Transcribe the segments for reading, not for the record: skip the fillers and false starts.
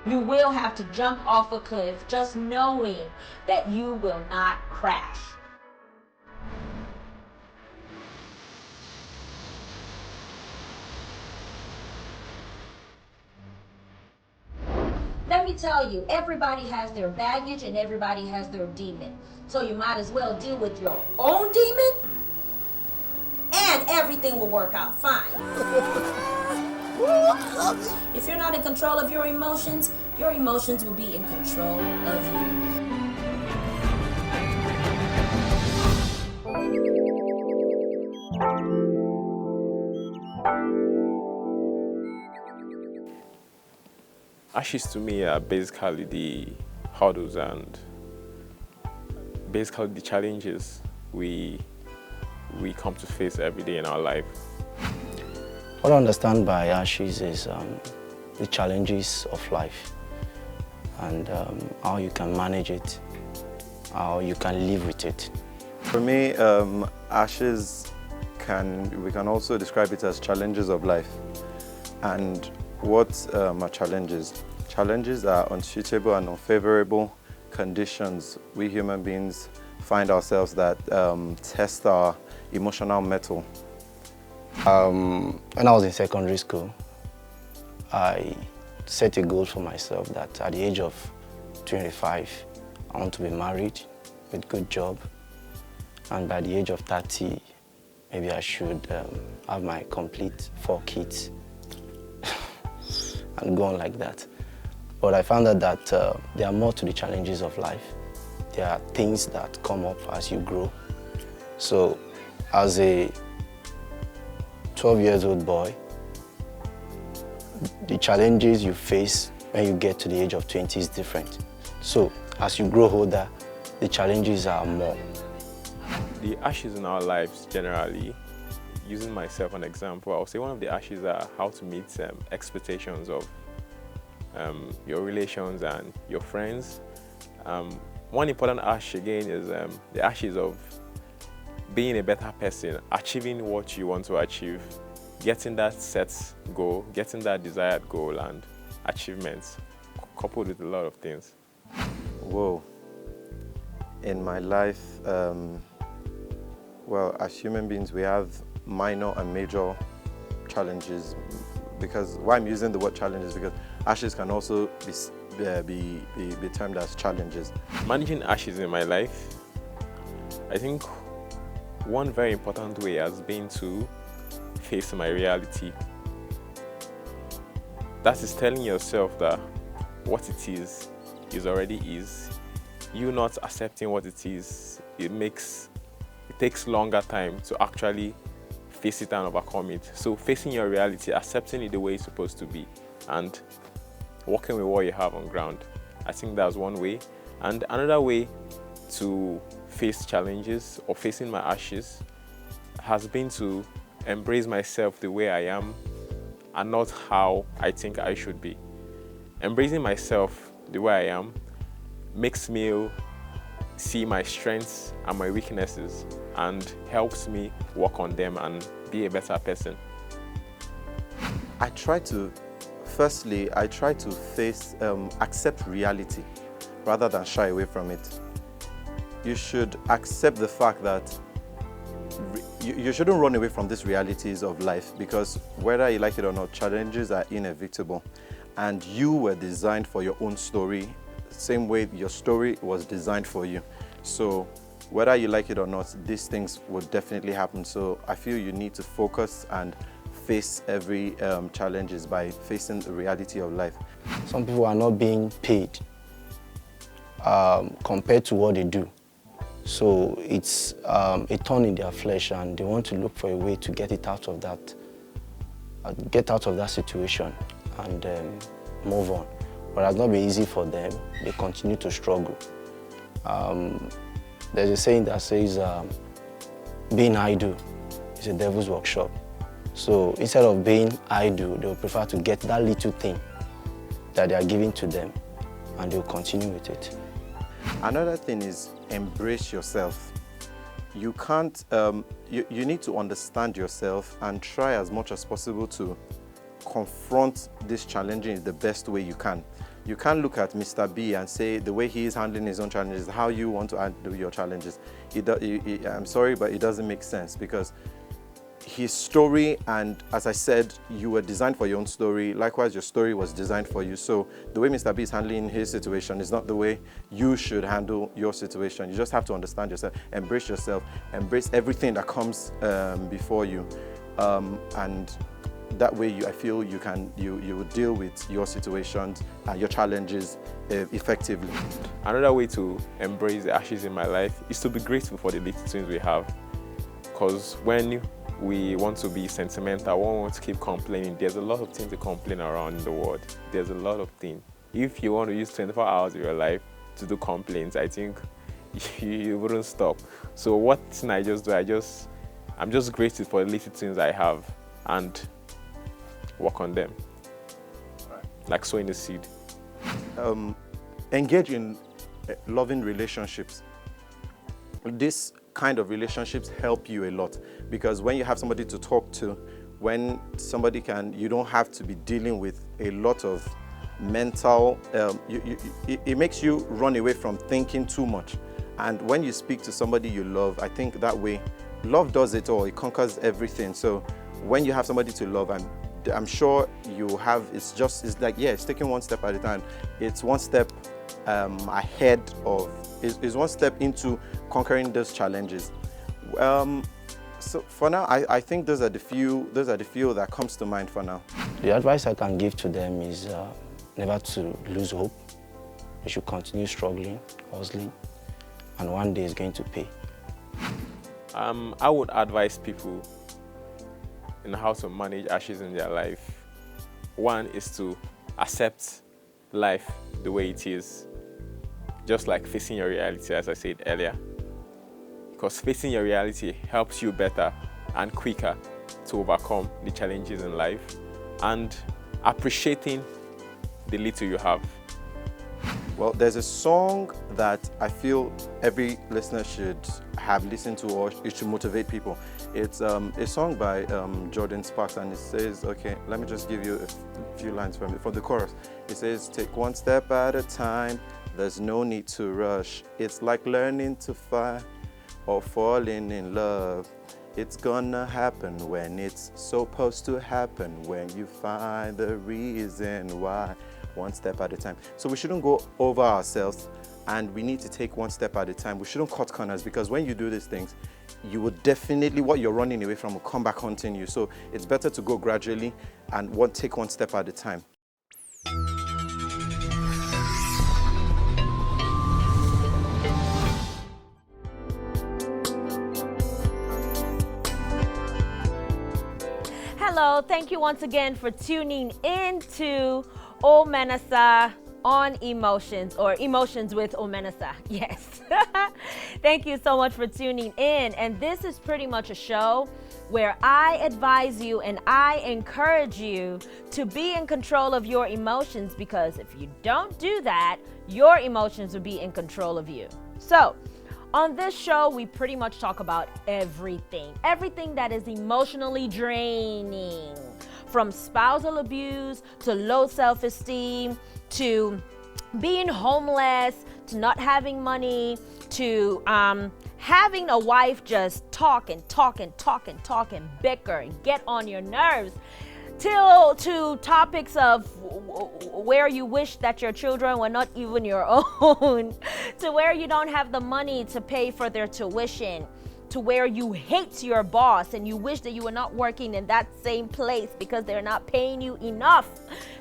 You will have to jump off a cliff just knowing that you will not crash. Let me tell you, everybody has their baggage and everybody has their demon. So you might as well deal with your own demon and everything will work out fine. If you're not in control of your emotions will be in control of you. Ashes to me are basically the hurdles and basically the challenges we come to face every day in our life. What I understand by ashes is the challenges of life and how you can manage it, how you can live with it. For me, ashes we can also describe it as challenges of life. And what are challenges? Challenges are unsuitable and unfavorable conditions we human beings find ourselves that test our emotional mettle. When I was in secondary school, I set a goal for myself that at the age of 25, I want to be married with a good job. And by the age of 30, maybe I should have my complete 4 kids and go on like that. But I found out that there are more to the challenges of life. There are things that come up as you grow. So as a 12-year-old boy, the challenges you face when you get to the age of 20 is different. So as you grow older, the challenges are more. The ashes in our lives generally, using myself as an example, I would say one of the ashes are how to meet expectations of your relations and your friends. One important ash again is the ashes of being a better person, achieving what you want to achieve, getting that set goal, getting that desired goal and achievements, coupled with a lot of things. Whoa. In my life, well, as human beings, we have minor and major challenges. Because why I'm using the word challenges because ashes can also be termed as challenges. Managing ashes in my life, I think one very important way has been to face my reality. That is telling yourself that what it is already is. You not accepting what it is, it takes longer time to actually face it and overcome it. So facing your reality, accepting it the way it's supposed to be, and working with what you have on ground. I think that's one way. And another way to face challenges or facing my ashes has been to embrace myself the way I am and not how I think I should be. Embracing myself the way I am makes me see my strengths and my weaknesses and helps me work on them and be a better person. Firstly, I try to accept reality rather than shy away from it. You should accept the fact that you shouldn't run away from these realities of life because whether you like it or not, challenges are inevitable. And you were designed for your own story, same way your story was designed for you. So whether you like it or not, these things will definitely happen. So I feel you need to focus and face every challenges by facing the reality of life. Some people are not being paid compared to what they do. So it's a thorn in their flesh and they want to look for a way to get it out of that, situation and move on. But it has not been easy for them. They continue to struggle. There's a saying that says, being idle is a devil's workshop. So instead of being idle, they'll prefer to get that little thing that they are giving to them and they'll continue with it. Another thing is embrace yourself. You can't, you need to understand yourself and try as much as possible to confront this challenging in the best way you can. You can't look at Mr. B and say the way he is handling his own challenges, how you want to handle your challenges. I'm sorry, but it doesn't make sense, because his story, and as I said, you were designed for your own story. Likewise, your story was designed for you. So the way Mr. B is handling his situation is not the way you should handle your situation. You just have to understand yourself, embrace everything that comes before you, and that way, I feel you will deal with your situations and your challenges effectively. Another way to embrace the ashes in my life is to be grateful for the little things we have. Because when we want to be sentimental, we want to keep complaining, there's a lot of things to complain around in the world. There's a lot of things. If you want to use 24 hours of your life to do complaints, I think you wouldn't stop. So what I just do, I'm just grateful for the little things I have and work on them, like sowing the seed. Engage in loving relationships. This kind of relationships help you a lot, because when you have somebody to talk to, when somebody you don't have to be dealing with a lot of mental, it makes you run away from thinking too much. And when you speak to somebody you love, I think that way, love does it all, it conquers everything. So when you have somebody to love, I'm sure you have, it's like, yeah, it's taking one step at a time. It's one step ahead of, is one step into conquering those challenges. So for now, I think those are the few that comes to mind for now. The advice I can give to them is never to lose hope. They should continue struggling, hustling, and one day it's going to pay. I would advise people in how to manage ashes in their life. One is to accept life the way it is, just like facing your reality, as I said earlier. Because facing your reality helps you better and quicker to overcome the challenges in life, and appreciating the little you have. Well, there's a song that I feel every listener should have listened to, or it should motivate people. It's a song by Jordan Sparks, and it says, okay, let me just give you a few lines from the chorus. It says, take one step at a time, there's no need to rush. It's like learning to fly or falling in love. It's gonna happen when it's supposed to happen, when you find the reason why. One step at a time. So we shouldn't go over ourselves, and we need to take one step at a time. We shouldn't cut corners, because when you do these things, you will definitely, what you're running away from will come back haunting you. So it's better to go gradually and take one step at a time. Hello, thank you once again for tuning in to Omenesa on Emotions, or Emotions with Omenesa. Yes. Thank you so much for tuning in. And this is pretty much a show where I advise you and I encourage you to be in control of your emotions, because if you don't do that, your emotions will be in control of you. So, on this show, we pretty much talk about everything that is emotionally draining. From spousal abuse to low self-esteem, to being homeless, to not having money, to having a wife just talk and bicker and get on your nerves, to topics of where you wish that your children were not even your own, to where you don't have the money to pay for their tuition, to where you hate your boss and you wish that you were not working in that same place because they're not paying you enough,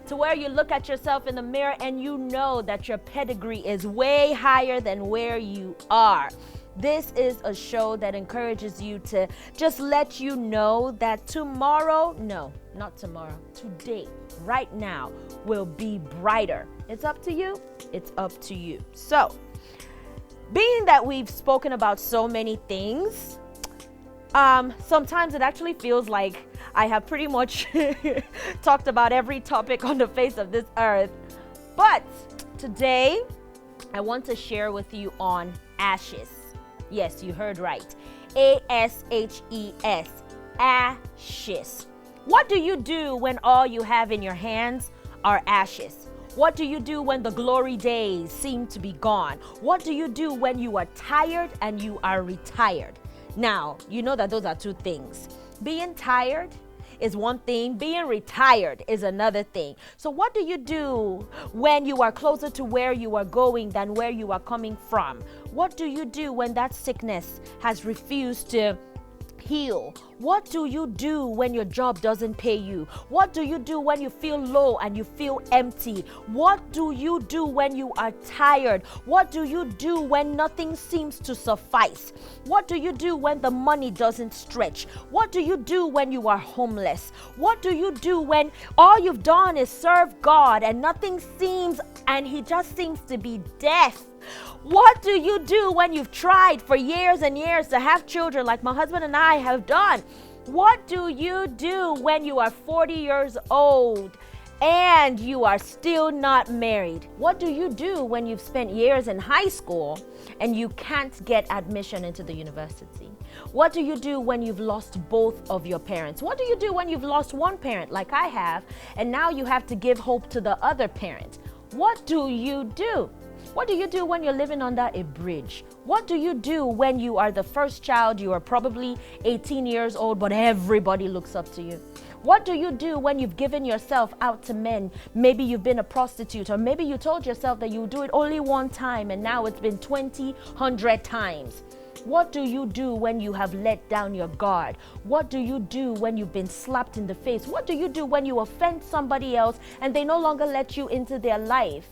to where you look at yourself in the mirror and you know that your pedigree is way higher than where you are. This is a show that encourages you to just let you know that tomorrow, no, not tomorrow, today, right now, will be brighter. It's up to you. It's up to you. So, being that we've spoken about so many things, sometimes it actually feels like I have pretty much talked about every topic on the face of this earth. But today, I want to share with you on ashes. Yes, you heard right. A-S-H-E-S, ashes. What do you do when all you have in your hands are ashes? What do you do when the glory days seem to be gone? What do you do when you are tired and you are retired? Now, you know that those are two things. Being tired is one thing, being retired is another thing. So what do you do when you are closer to where you are going than where you are coming from? What do you do when that sickness has refused to heal? What do you do when your job doesn't pay you? What do you do when you feel low and you feel empty? What do you do when you are tired? What do you do when nothing seems to suffice? What do you do when the money doesn't stretch? What do you do when you are homeless? What do you do when all you've done is serve God and nothing seems, and he just seems to be deaf? What do you do when you've tried for years and years to have children like my husband and I have done? What do you do when you are 40 years old and you are still not married? What do you do when you've spent years in high school and you can't get admission into the university? What do you do when you've lost both of your parents? What do you do when you've lost one parent like I have and now you have to give hope to the other parent? What do you do? What do you do when you're living under a bridge? What do you do when you are the first child? You are probably 18 years old, but everybody looks up to you. What do you do when you've given yourself out to men? Maybe you've been a prostitute, or maybe you told yourself that you would do it only one time and now it's been 100 times. What do you do when you have let down your guard? What do you do when you've been slapped in the face? What do you do when you offend somebody else and they no longer let you into their life?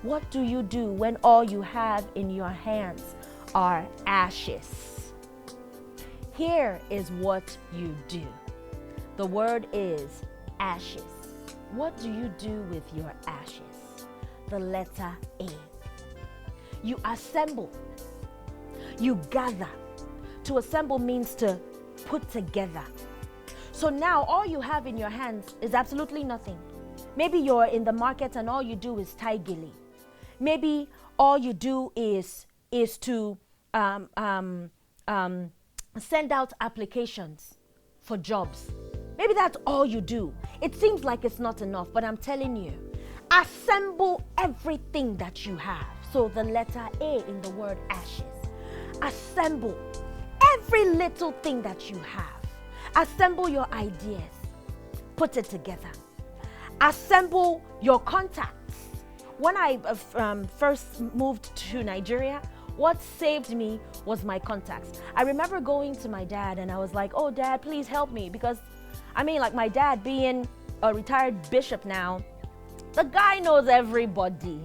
What do you do when all you have in your hands are ashes? Here is what you do. The word is ashes. What do you do with your ashes? The letter A. You assemble. You gather. To assemble means to put together. So now all you have in your hands is absolutely nothing. Maybe you're in the market and all you do is tie gilly. Maybe all you do is to send out applications for jobs. Maybe that's all you do. It seems like it's not enough, but I'm telling you, assemble everything that you have. So the letter A in the word ashes. Assemble every little thing that you have. Assemble your ideas. Put it together. Assemble your contacts. When I first moved to Nigeria, what saved me was my contacts. I remember going to my dad and I was like, oh, Dad, please help me. Because, like my dad being a retired bishop now, the guy knows everybody.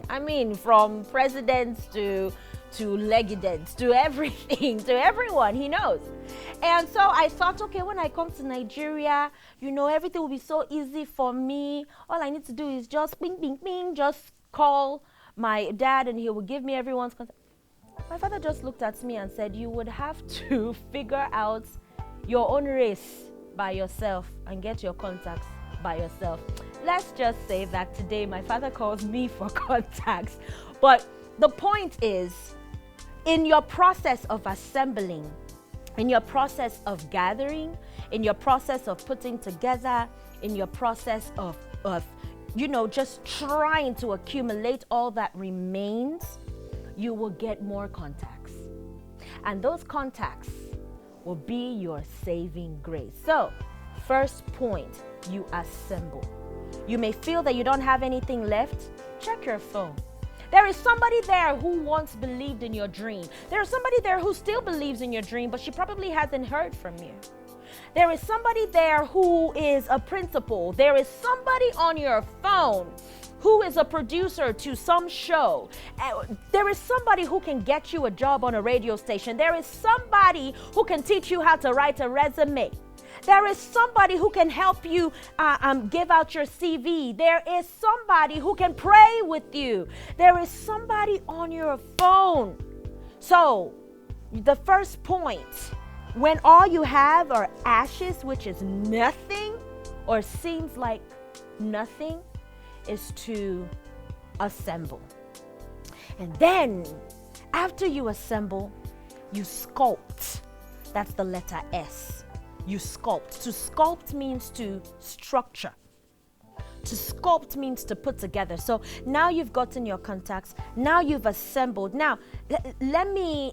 From presidents to legidents, to everything, to everyone, he knows. And so I thought, okay, when I come to Nigeria, everything will be so easy for me. All I need to do is just bing, bing, bing, just call my dad and he will give me everyone's contact. My father just looked at me and said, you would have to figure out your own race by yourself and get your contacts by yourself. Let's just say that today my father calls me for contacts. But the point is, in your process of assembling, in your process of gathering, in your process of putting together, in your process of just trying to accumulate all that remains, you will get more contacts. And those contacts will be your saving grace. So, first point, you assemble. You may feel that you don't have anything left. Check your phone. There is somebody there who once believed in your dream. There is somebody there who still believes in your dream, but she probably hasn't heard from you. There is somebody there who is a principal. There is somebody on your phone who is a producer to some show. There is somebody who can get you a job on a radio station. There is somebody who can teach you how to write a resume. There is somebody who can help you give out your CV. There is somebody who can pray with you. There is somebody on your phone. So, the first point, when all you have are ashes, which is nothing or seems like nothing, is to assemble. And then, after you assemble, you sculpt. That's the letter S. you sculpt. To sculpt means to structure. To sculpt means to put together. So now you've gotten your contacts. Now you've assembled. Now, let me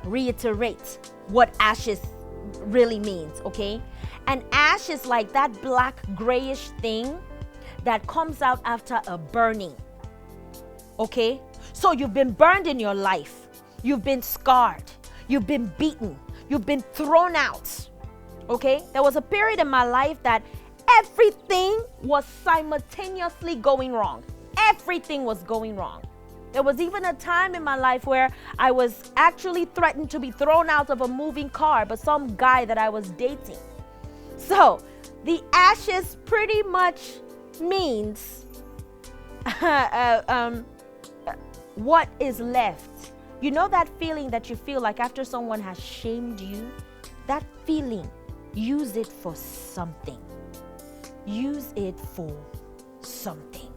reiterate what ashes really means, okay? An ash is like that black grayish thing that comes out after a burning, okay? So you've been burned in your life. You've been scarred. You've been beaten. You've been thrown out, okay? There was a period in my life that everything was simultaneously going wrong. Everything was going wrong. There was even a time in my life where I was actually threatened to be thrown out of a moving car by some guy that I was dating. So the ashes pretty much means what is left. You know that feeling that you feel like after someone has shamed you? That feeling, use it for something. Use it for something.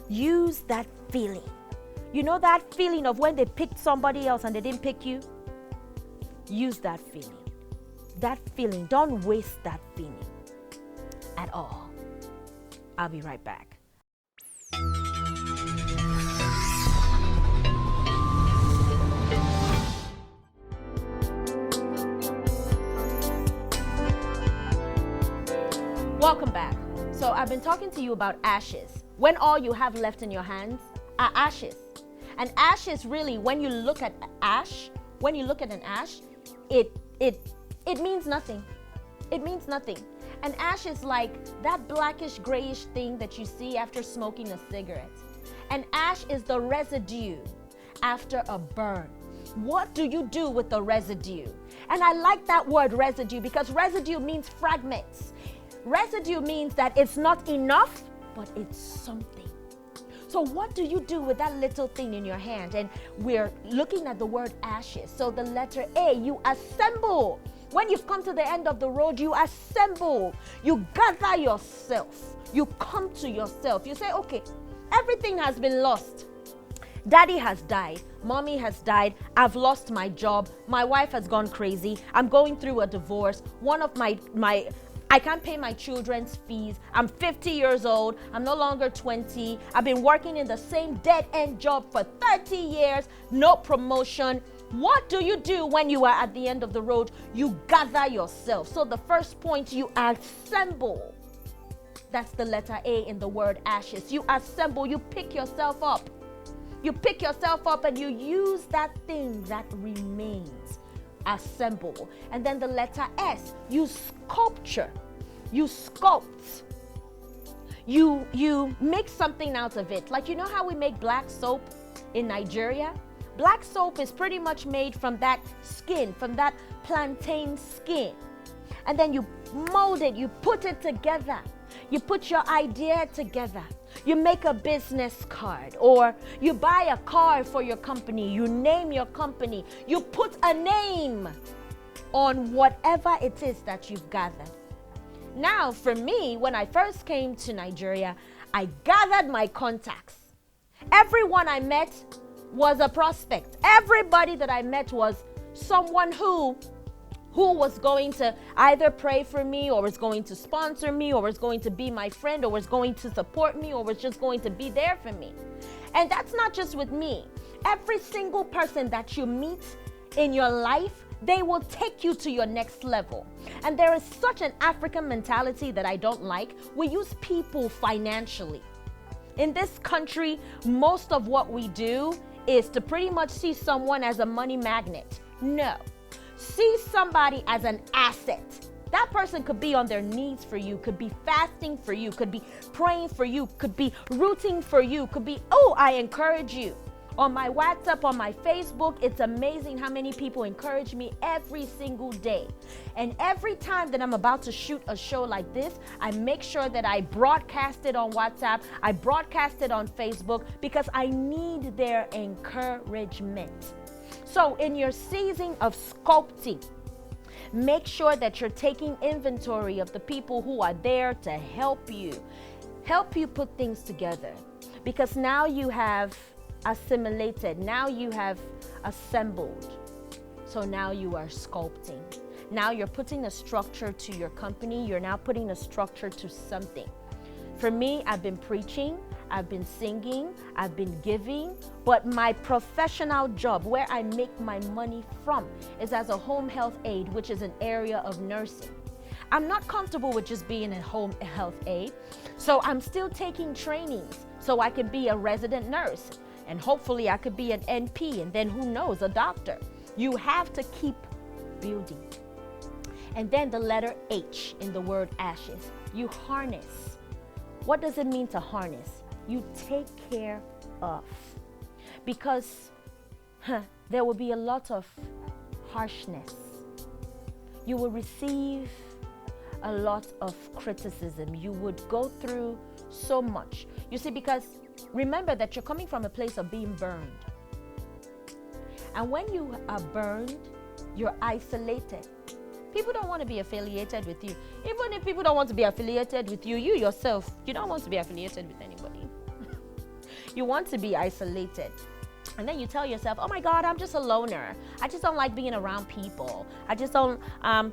Use that feeling. You know that feeling of when they picked somebody else and they didn't pick you? Use that feeling. That feeling. Don't waste that feeling at all. I'll be right back. Welcome back. So I've been talking to you about ashes. When all you have left in your hands are ashes. And ashes really, when you look at ash, when you look at an ash, it means nothing. It means nothing. An ash is like that blackish grayish thing that you see after smoking a cigarette. An ash is the residue after a burn. What do you do with the residue? And I like that word residue because residue means fragments. Residue means that it's not enough, but it's something. So what do you do with that little thing in your hand? And we're looking at the word ashes. So the letter A, you assemble. When you've come to the end of the road, you assemble. You gather yourself. You come to yourself. You say, okay, everything has been lost. Daddy has died. Mommy has died. I've lost my job. My wife has gone crazy. I'm going through a divorce. One of I can't pay my children's fees. I'm 50 years old. I'm no longer 20. I've been working in the same dead-end job for 30 years. No promotion. What do you do when you are at the end of the road? You gather yourself. So the first point, you assemble. That's the letter A in the word ashes. You assemble. You pick yourself up. You pick yourself up and you use that thing that remains. Assemble. And then the letter S, you sculpture. You sculpt. You make something out of it. Like, you know how we make black soap in Nigeria? Black soap is pretty much made from that skin, from that plantain skin. And then you mold it, you put it together. You put your idea together. You make a business card, or you buy a car for your company. You name your company. You put a name on whatever it is that you've gathered. Now, for me, when I first came to Nigeria, I gathered my contacts. Everyone I met was a prospect. Everybody that I met was someone who was going to either pray for me, or was going to sponsor me, or was going to be my friend, or was going to support me, or was just going to be there for me. And that's not just with me. Every single person that you meet in your life, they will take you to your next level. And there is such an African mentality that I don't like. We use people financially. In this country, most of what we do is to pretty much see someone as a money magnet. No. See somebody as an asset. That person could be on their knees for you, could be fasting for you, could be praying for you, could be rooting for you, could be, oh, I encourage you. On my WhatsApp, on my Facebook, it's amazing how many people encourage me every single day. And every time that I'm about to shoot a show like this, I make sure that I broadcast it on WhatsApp, I broadcast it on Facebook, because I need their encouragement. So in your season of sculpting, make sure that you're taking inventory of the people who are there to help you put things together. Because now you have assimilated, now you have assembled. So now you are sculpting. Now you're putting a structure to your company. You're now putting a structure to something. For me, I've been preaching, I've been singing, I've been giving, but my professional job, where I make my money from, is as a home health aide, which is an area of nursing. I'm not comfortable with just being a home health aide, so I'm still taking trainings so I can be a resident nurse, and hopefully I could be an NP, and then who knows, a doctor. You have to keep building. And then the letter H in the word ashes, you harness. What does it mean to harness? You take care of. Because there will be a lot of harshness. You will receive a lot of criticism. You would go through so much. You see, because remember that you're coming from a place of being burned. And when you are burned, you're isolated. People don't want to be affiliated with you. Even if people don't want to be affiliated with you, you yourself, you don't want to be affiliated with anybody. You want to be isolated. And then you tell yourself, oh my God, I'm just a loner. I just don't like being around people. I just don't, I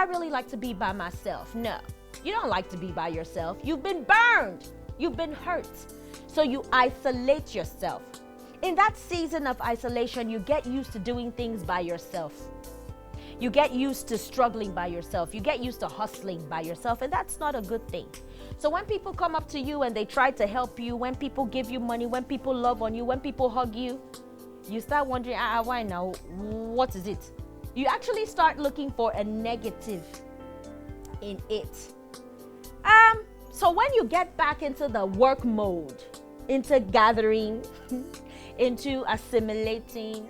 really like to be by myself. No, you don't like to be by yourself. You've been burned. You've been hurt. So you isolate yourself. In that season of isolation, you get used to doing things by yourself. You get used to struggling by yourself. You get used to hustling by yourself, and that's not a good thing. So when people come up to you and they try to help you, when people give you money, when people love on you, when people hug you, you start wondering, why now? What is it? You actually start looking for a negative in it. So when you get back into the work mode, into gathering, into assimilating,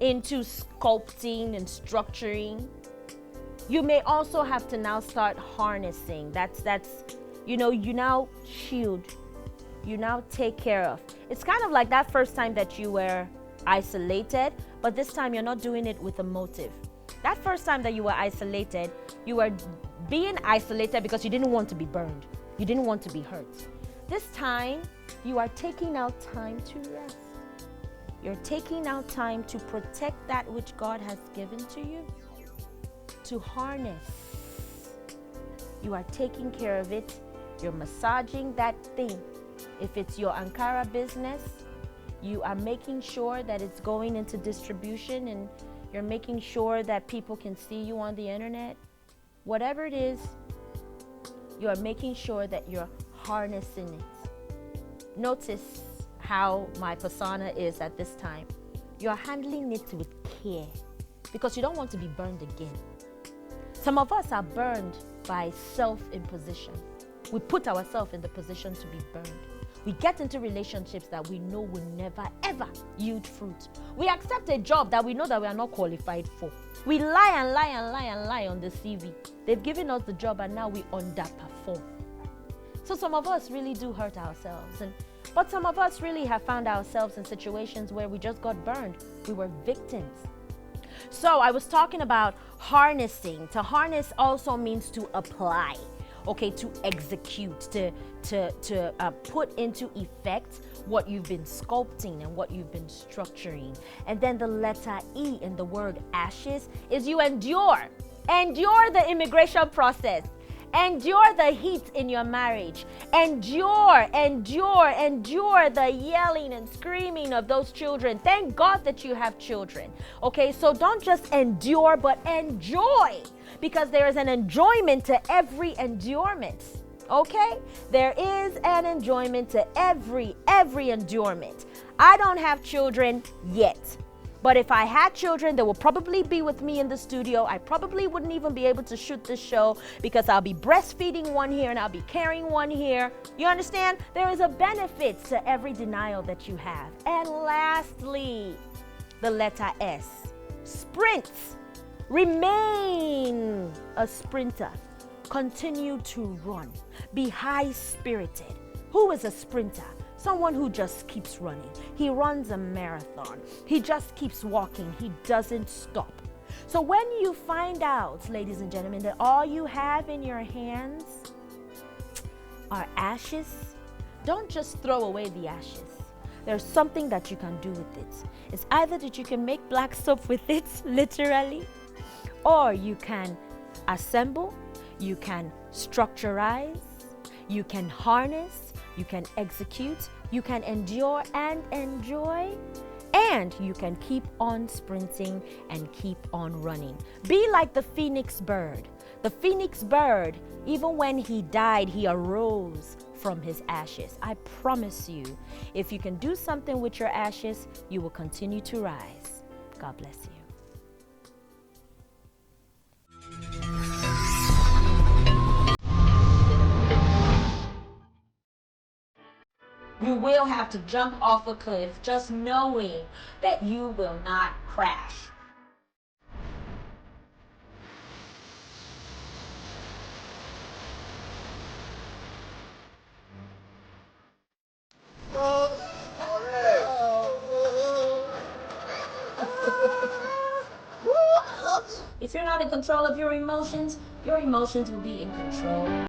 into sculpting and structuring, you may also have to now start harnessing. That's you now shield, you now take care of. It's kind of like that first time that you were isolated, but this time you're not doing it with a motive. That first time that you were isolated, you were being isolated because you didn't want to be burned. You didn't want to be hurt. This time, you are taking out time to rest. You're taking out time to protect that which God has given to you, to harness. You are taking care of it. You're massaging that thing. If it's your Ankara business, you are making sure that it's going into distribution, and you're making sure that people can see you on the internet. Whatever it is, you are making sure that you're harnessing it. Notice how my persona is at this time. You're handling it with care because you don't want to be burned again. Some of us are burned by self-imposition. We put ourselves in the position to be burned. We get into relationships that we know will never, ever yield fruit. We accept a job that we know that we are not qualified for. We lie and lie and lie and lie on the CV. They've given us the job and now we underperform. So some of us really do hurt ourselves. But some of us really have found ourselves in situations where we just got burned. We were victims. So I was talking about harnessing. To harness also means to apply. Okay, to execute, to put into effect what you've been sculpting and what you've been structuring. And then the letter E in the word ashes is you endure. Endure the immigration process. Endure the heat in your marriage. Endure the yelling and screaming of those children. Thank God that you have children. Okay, so don't just endure, but enjoy. Because there is an enjoyment to every endurement. Okay? There is an enjoyment to every endurement. I don't have children yet. But if I had children, they will probably be with me in the studio. I probably wouldn't even be able to shoot this show because I'll be breastfeeding one here and I'll be carrying one here. You understand? There is a benefit to every denial that you have. And lastly, the letter S. Sprint. Remain a sprinter. Continue to run. Be high-spirited. Who is a sprinter? Someone who just keeps running. He runs a marathon. He just keeps walking. He doesn't stop. So when you find out, ladies and gentlemen, that all you have in your hands are ashes, don't just throw away the ashes. There's something that you can do with it. It's either that you can make black soap with it, literally, Or you can assemble, you can structurize, you can harness, you can execute, you can endure and enjoy, and you can keep on sprinting and keep on running. Be like the phoenix bird. The phoenix bird, even when he died, he arose from his ashes. I promise you, if you can do something with your ashes, you will continue to rise. God bless you. You will have to jump off a cliff just knowing that you will not crash. If you're not in control of your emotions will be in control